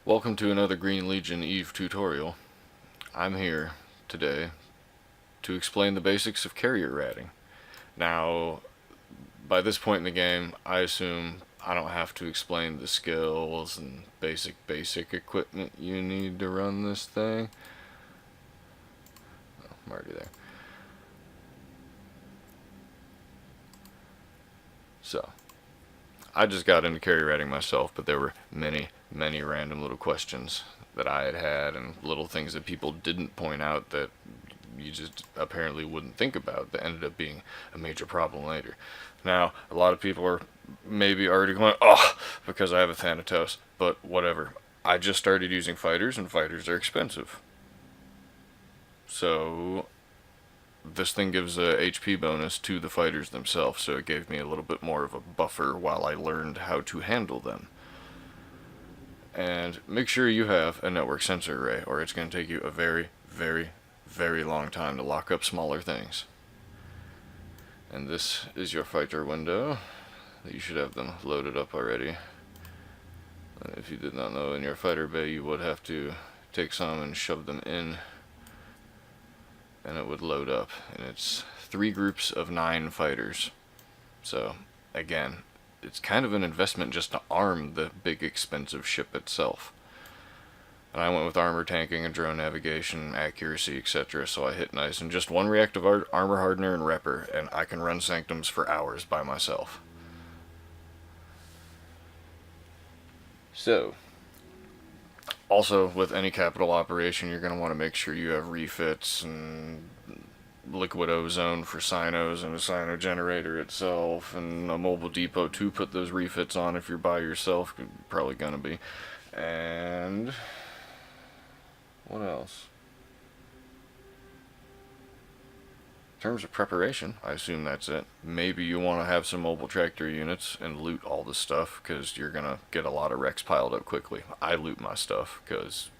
Welcome to another Green Legion Eve tutorial. I'm here today to explain the basics of carrier ratting. Now, by this point in the game, I assume I don't have to explain the skills and basic equipment you need to run this thing. Oh, I'm already there. So, I just got into carrier ratting myself, but there were many random little questions that I had and little things that people didn't point out that you just apparently wouldn't think about that ended up being a major problem later. Now, a lot of people are maybe already going, oh, because I have a Thanatos, but whatever. I just started using fighters, and fighters are expensive. So, this thing gives a HP bonus to the fighters themselves, so it gave me a little bit more of a buffer while I learned how to handle them. And make sure you have a network sensor array, or it's going to take you a very long time to lock up smaller things. And this is your fighter window. You should have them loaded up already. And if you did not know, in your fighter bay you would have to take some and shove them in, and it would load up. And it's 3 groups of 9 fighters. So, again, it's kind of an investment just to arm the big expensive ship itself. And I went with armor tanking and drone navigation, accuracy, etc. So I hit nice. And just 1 reactive armor hardener and repper, and I can run sanctums for hours by myself. So, also with any capital operation, you're going to want to make sure you have refits and liquid ozone for sinos and a sino generator itself, and a mobile depot to put those refits on if you're by yourself. You're probably gonna be. And what else? In terms of preparation, I assume that's it. Maybe you want to have some mobile tractor units and loot all the stuff, because you're gonna get a lot of wrecks piled up quickly. I loot my stuff because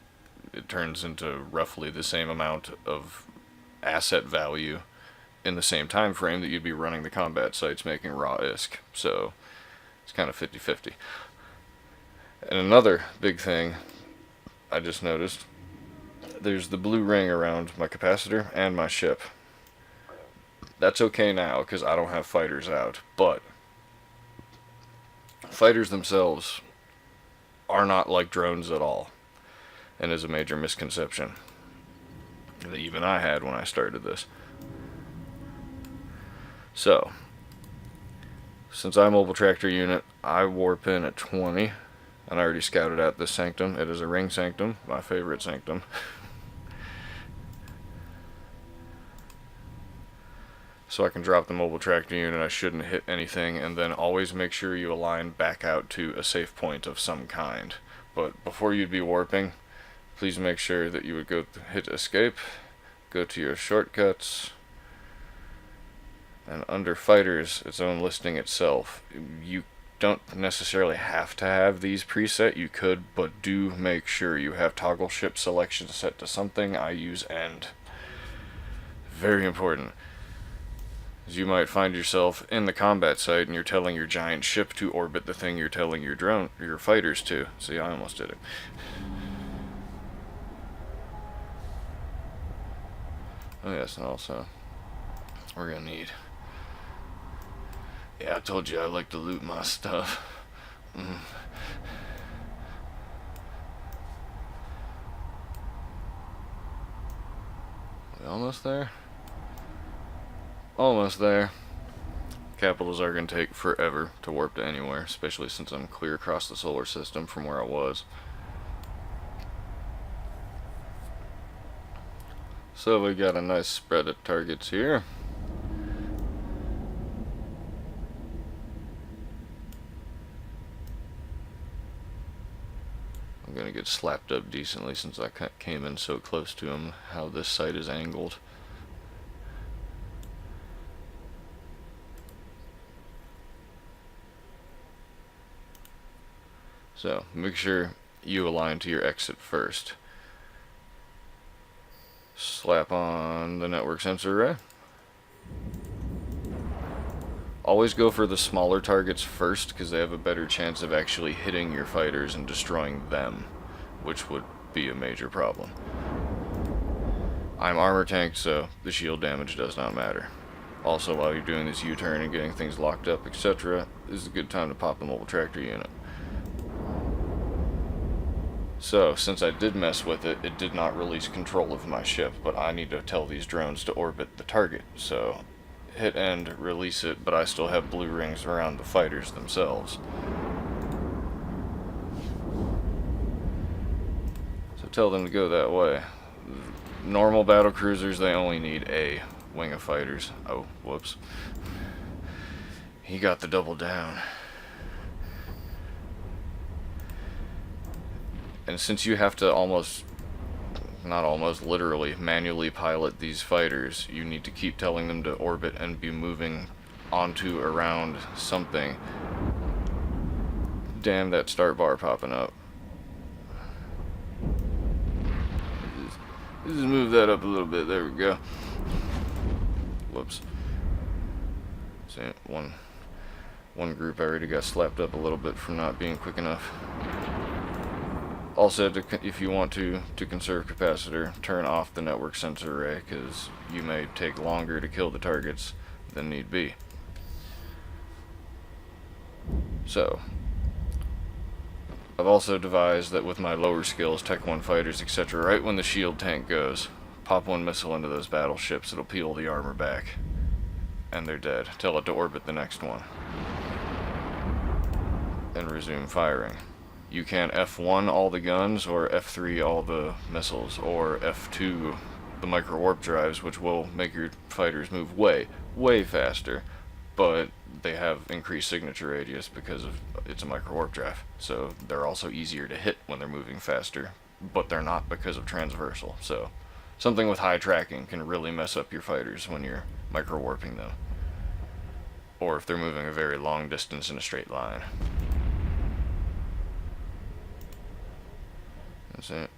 it turns into roughly the same amount of asset value in the same time frame that you'd be running the combat sites making raw ISK. So it's kind of 50-50. And another big thing I just noticed, there's the blue ring around my capacitor and my ship. That's okay now because I don't have fighters out, but fighters themselves are not like drones at all, and is a major misconception that even I had when I started this. So, since I'm a mobile tractor unit, I warp in at 20, and I already scouted out this sanctum. It is a ring sanctum, my favorite sanctum. So I can drop the mobile tractor unit, I shouldn't hit anything, and then always make sure you align back out to a safe point of some kind. But before you'd be warping, please make sure that you would go hit escape, go to your shortcuts, and under fighters, its own listing itself. You don't necessarily have to have these preset, you could, but do make sure you have toggle ship selection set to something. I use end. Very important. As you might find yourself in the combat site and you're telling your giant ship to orbit the thing you're telling your fighters to. See, I almost did it. Oh yes, and also, we're gonna need... Yeah, I told you I like to loot my stuff. We almost there? Almost there. Capitals are gonna take forever to warp to anywhere, especially since I'm clear across the solar system from where I was. So we got a nice spread of targets here. I'm gonna get slapped up decently since I came in so close to him, how this site is angled. So make sure you align to your exit first. Slap on the network sensor array. Always go for the smaller targets first, because they have a better chance of actually hitting your fighters and destroying them. which would be a major problem. I'm armor tank, so the shield damage does not matter. Also, while you're doing this U-turn and getting things locked up, etc., this is a good time to pop the mobile tractor unit. So, since I did mess with it, it did not release control of my ship, but I need to tell these drones to orbit the target. So, hit end, release it, but I still have blue rings around the fighters themselves. So tell them to go that way. Normal battle cruisers, they only need a wing of fighters. Oh, whoops. He got the double down. And since you have to literally manually pilot these fighters, you need to keep telling them to orbit and be moving onto, around something. Damn, that start bar popping up. Just move that up a little bit. There we go. Whoops. See, one group already got slapped up a little bit for not being quick enough. Also, if you want to conserve capacitor, turn off the network sensor array, because you may take longer to kill the targets than need be. So, I've also devised that with my lower skills, Tech 1 fighters, etc., right when the shield tank goes, pop one missile into those battleships, it'll peel the armor back, and they're dead. Tell it to orbit the next one, and resume firing. You can F1 all the guns, or F3 all the missiles, or F2 the micro warp drives, which will make your fighters move way, way faster, but they have increased signature radius because of it's a micro warp drive, so they're also easier to hit when they're moving faster, but they're not because of transversal. So something with high tracking can really mess up your fighters when you're micro warping them, or if they're moving a very long distance in a straight line. That's it.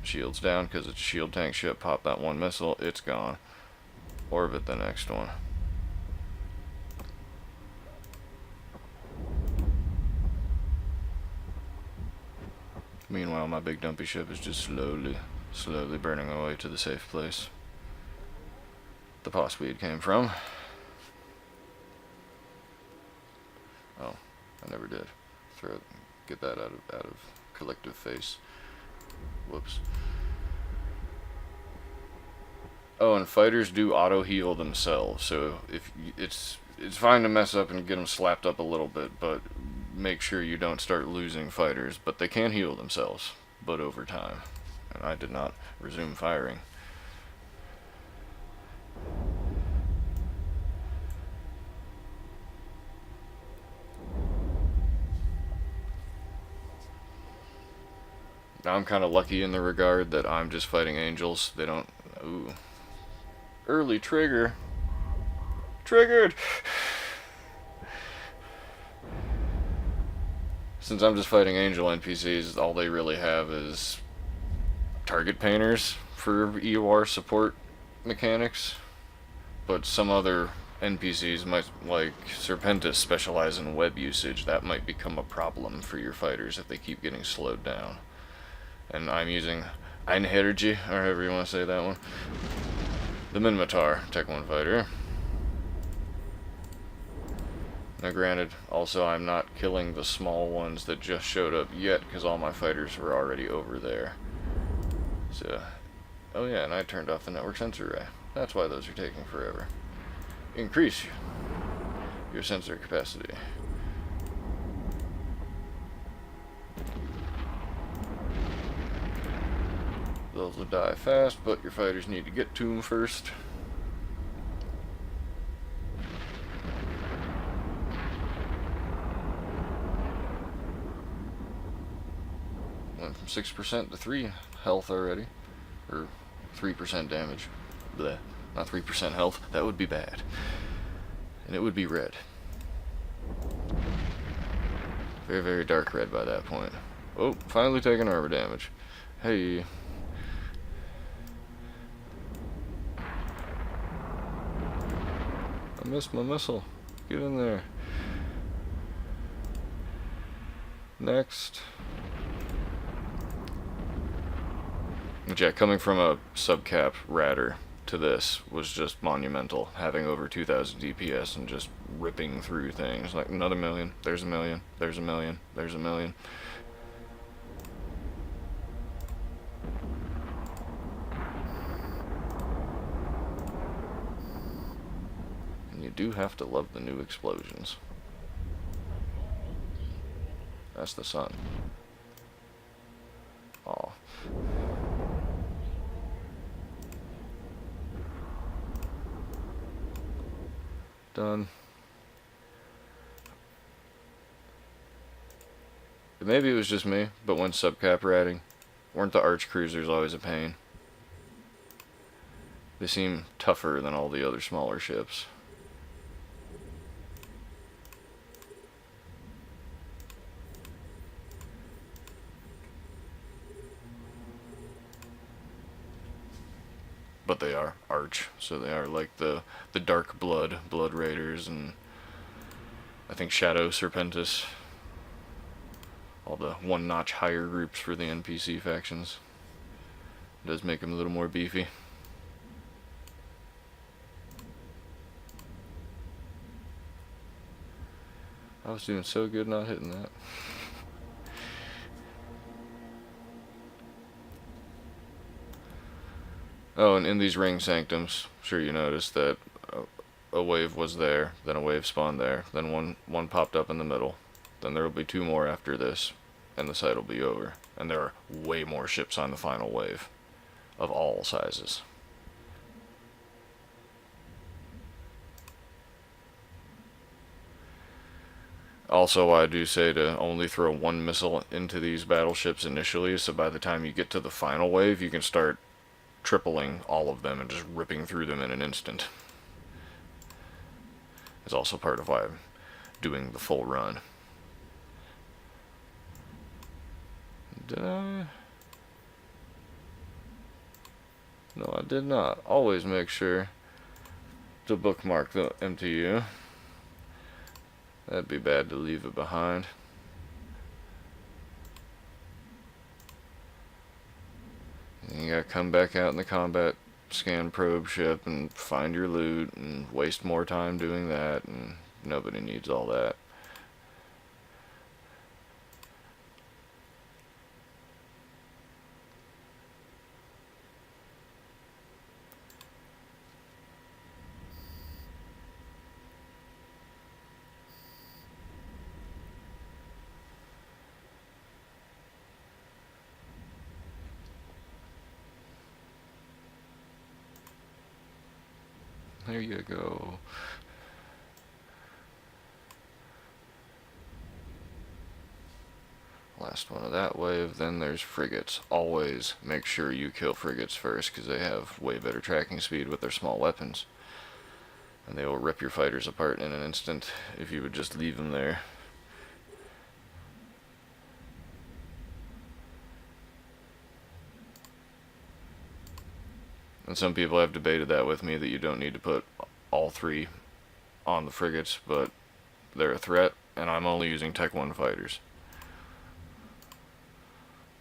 Shield's down because it's a shield tank ship. Pop that one missile, it's gone. Orbit the next one. Meanwhile, my big dumpy ship is just slowly burning away to the safe place the paw speed came from. Oh, I never did. Get that out of collective face. Whoops. Oh, and fighters do auto heal themselves, so if it's fine to mess up and get them slapped up a little bit, but make sure you don't start losing fighters. But they can heal themselves, but over time. And I did not resume firing. Now I'm kind of lucky in the regard that I'm just fighting angels. They don't... Ooh. Early trigger. Triggered! Since I'm just fighting angel NPCs, all they really have is target painters for EOR support mechanics. But some other NPCs might, like Serpentis, specialize in web usage. That might become a problem for your fighters if they keep getting slowed down. And I'm using Einherji, or however you want to say that one. The Minmatar, Tech 1 fighter. Now granted, also I'm not killing the small ones that just showed up yet, because all my fighters were already over there. So, oh yeah, and I turned off the network sensor array. That's why those are taking forever. Increase your sensor capacity. Those will die fast, but your fighters need to get to them first. Went from 6% to 3 health already. Or 3% damage. Blech. Not 3% health. That would be bad. And it would be red. Very, very dark red by that point. Oh, finally taking armor damage. Hey. I missed my missile. Get in there. Next. But yeah, coming from a subcap radder to this was just monumental. Having over 2,000 DPS and just ripping through things. Like, another million, there's a million, there's a million, there's a million. And you do have to love the new explosions. That's the sun. Aw. Done. Maybe it was just me, but when subcap ratting, weren't the arch cruisers always a pain? They seem tougher than all the other smaller ships. But they are arch, so they are like the dark blood raiders, and I think Shadow Serpentis, all the one notch higher groups for the NPC factions. It does make them a little more beefy. I was doing so good not hitting that. Oh, and in these ring sanctums, sure you noticed that a wave was there, then a wave spawned there, then one popped up in the middle, then there will be 2 more after this, and the site will be over. And there are way more ships on the final wave, of all sizes. Also, I do say to only throw 1 missile into these battleships initially, so by the time you get to the final wave, you can start tripling all of them and just ripping through them in an instant. It's also part of why I'm doing the full run. Did I? No, I did not. Always make sure to bookmark the MTU. That'd be bad to leave it behind. And you gotta come back out in the combat scan probe ship and find your loot and waste more time doing that, and nobody needs all that. There you go. Last one of that wave. Then there's frigates. Always make sure you kill frigates first, because they have way better tracking speed with their small weapons. And they will rip your fighters apart in an instant if you would just leave them there. And some people have debated that with me, that you don't need to put all 3 on the frigates, but they're a threat, and I'm only using Tech 1 fighters.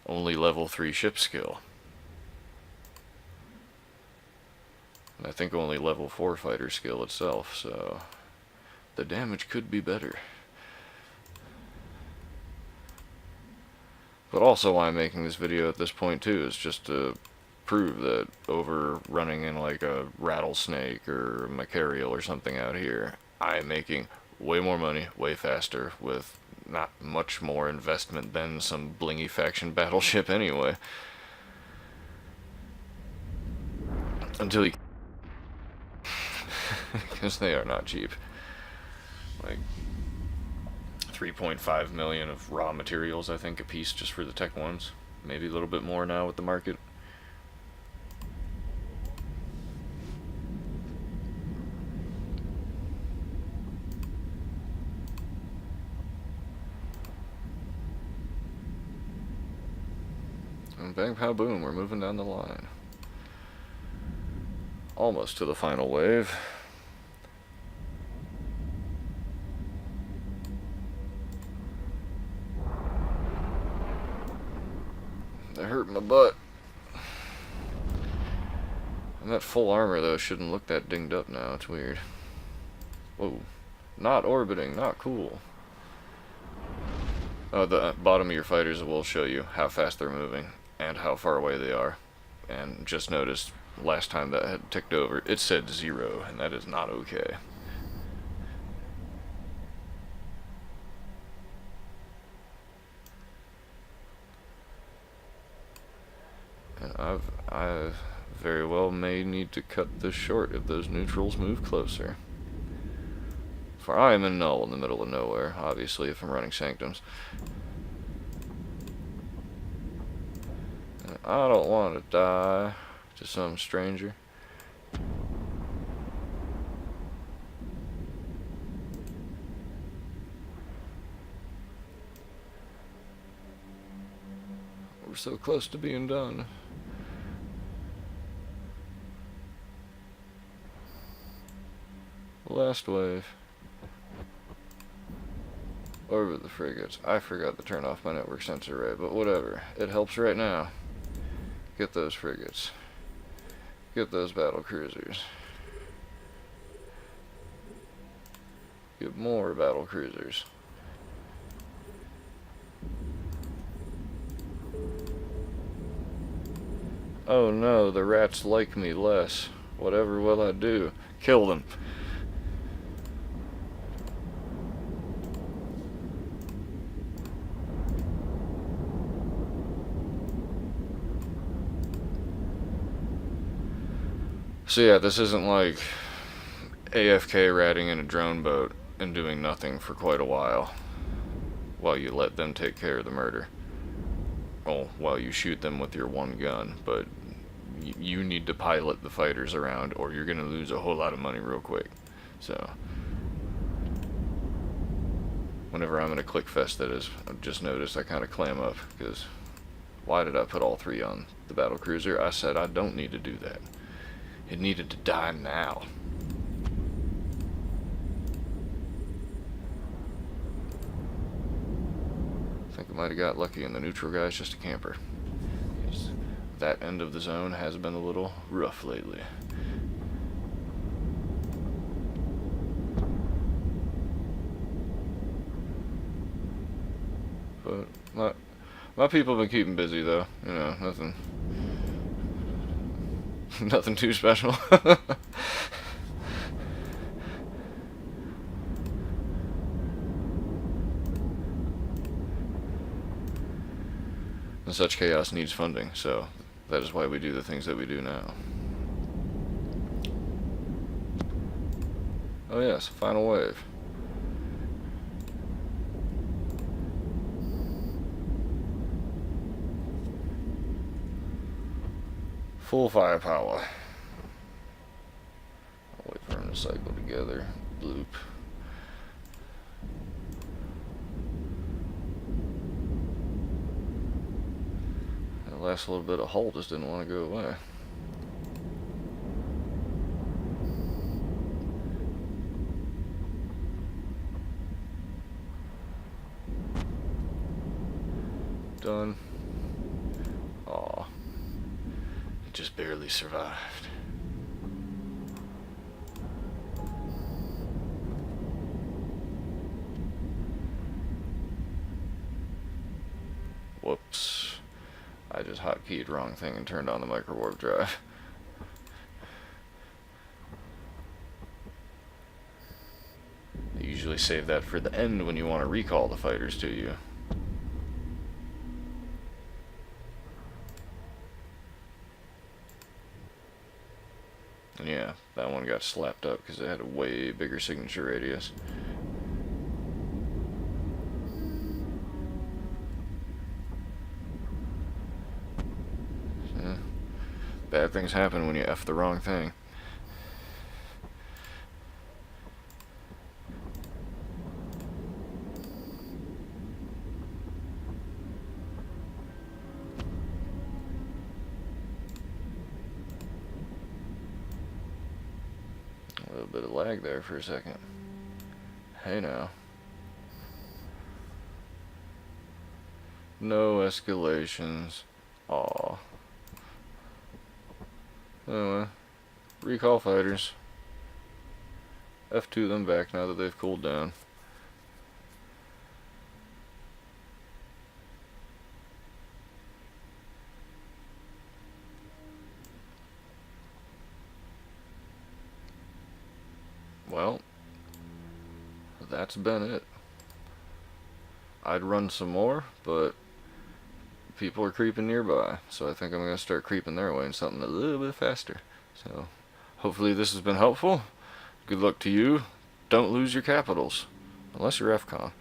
Only level 3 ship skill. And I think only level 4 fighter skill itself, so the damage could be better. But also why I'm making this video at this point too is just to prove that over running in like a rattlesnake or a Macarial or something out here, I'm making way more money, way faster, with not much more investment than some blingy faction battleship anyway. Until you... because they are not cheap. Like 3.5 million of raw materials, I think, a piece just for the Tech 1s. Maybe a little bit more now with the market. And bang, pow, boom, we're moving down the line. Almost to the final wave. That hurt my butt. And that full armor, though, shouldn't look that dinged up now. It's weird. Whoa. Not orbiting. Not cool. Oh, the bottom of your fighters will show you how fast they're moving and how far away they are. And just noticed last time that had ticked over, it said 0, and that is not okay. And I very well may need to cut this short if those neutrals move closer. For I am in null in the middle of nowhere, obviously, if I'm running sanctums. And I don't want to die to some stranger. We're so close to being done. Last wave. Over the frigates. I forgot to turn off my network sensor array, but whatever. It helps right now. Get those frigates. Get those battle cruisers. Get more battle cruisers. Oh no, the rats like me less. Whatever will I do? Kill them. So yeah, this isn't like AFK ratting in a drone boat and doing nothing for quite a while you let them take care of the murder. Well, while you shoot them with your one gun, but you need to pilot the fighters around or you're gonna lose a whole lot of money real quick. So whenever I'm in a click fest, that is, I've just noticed I kind of clam up, because why did I put all 3 on the battle cruiser? I said I don't need to do that. It needed to die now. I think I might have got lucky, and the neutral guy's just a camper. That end of the zone has been a little rough lately. But my people have been keeping busy, though. You know, nothing too special. And such chaos needs funding, so that is why we do the things that we do now. Oh yes, final wave. Full firepower. I'll wait for them to cycle together. Bloop. That last little bit of hull just didn't want to go away. Done. Aw. It just barely survived. Whoops. I just hotkeyed wrong thing and turned on the micro warp drive. You usually save that for the end when you want to recall the fighters to you. And yeah, that one got slapped up because it had a way bigger signature radius. Yeah. Bad things happen when you F the wrong thing. A little bit of lag there for a second. Hey now. No escalations. Aw. Anyway, recall fighters. F2 them back now that they've cooled down. Well, that's been it. I'd run some more, but people are creeping nearby, so I think I'm going to start creeping their way in something a little bit faster. So, hopefully this has been helpful. Good luck to you. Don't lose your capitals, unless you're FCON.